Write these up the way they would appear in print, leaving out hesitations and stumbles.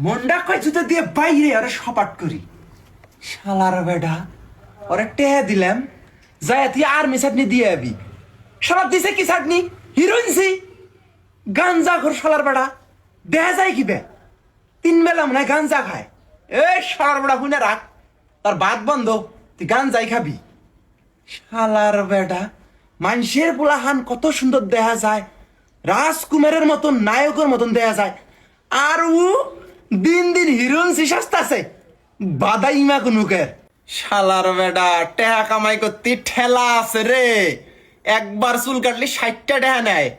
মন্ডা কয় জুতো দিয়ে বাইরে আরে সপাট করি শালার বেডা ওরে টেহে দিলাম যায় তুই আর্মি চাটনি দিয়ে আবি শালা দিছে কি চাটনি হিরোইনসি গাঞ্জা ঘর শালার বেড়া দেখা যায় কি বে 3 বেলা মনে হয় গাঞ্জা খায় এই শালার বেড়া শুনে রাখ তার ভাত বন্ধ তুই গাঞ্জাই খাবি শালার বেডা মানুষের পোলাহান কত সুন্দর দেখা যায় রাজকুমারের মতন নায়কের মতন দেখা যায় আর ও দিন দিন হিরোইনসি সস্তাছে বাদাইমা কুনুকের শালার বেডা টেহা কামাই করতে ঠেলা আছে রে একবার চুল কাটলে 60টা টেহা নেয়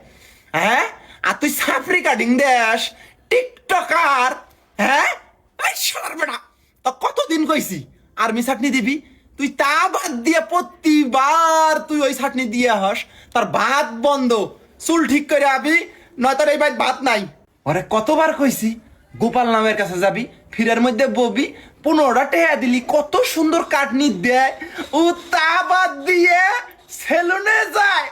হ্যাঁ আর তুই সাফরি কাটিং দেশ টিকটকার হ্যাঁ এই শালার বেডা তো কতদিন কইছি আর্মি চাটনি দিবি তুই তা বাদ দিয়ে প্রতিবার তুই ওই চাটনি দিয়ে হস তার ভাত বন্ধ চুল ঠিক করে আবি নয় তোর এই ভাত নাই ওরে কতবার কইছি গোপাল নামের কাছে যাবি ফিরের মধ্যে ববি 15টা টেহা দিলি কত সুন্দর কাটনি দেয় ও তা বাদ দিয়ে সেলুনে যায়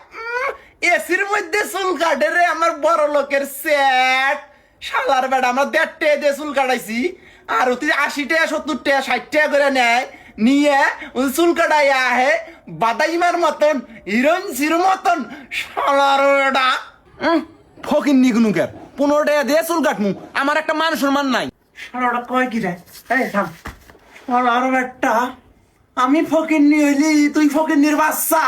এসির মধ্যে চুল কাটে রে আমার বড় লোকের সেট শালার বেড়া আমরা 1.5 টাকা দিয়ে চুল কাটাইছি আর তুই 80 টাকা 70 টাকা 60 টাকা করে নেয় নিয়ে চুল কাটাই আহে বাদাইমার মতন হিরোইন সির মতন শালার বেড়া ফকির নিগুনুকের 15 টাকা দিয়ে চুল কাটমু আমার একটা মান সম্মান নাই শালাটা কয় কি রে এই থাম শালার বেটা আমি ফকির নি হইলি তুই ফকির নির বাচ্চা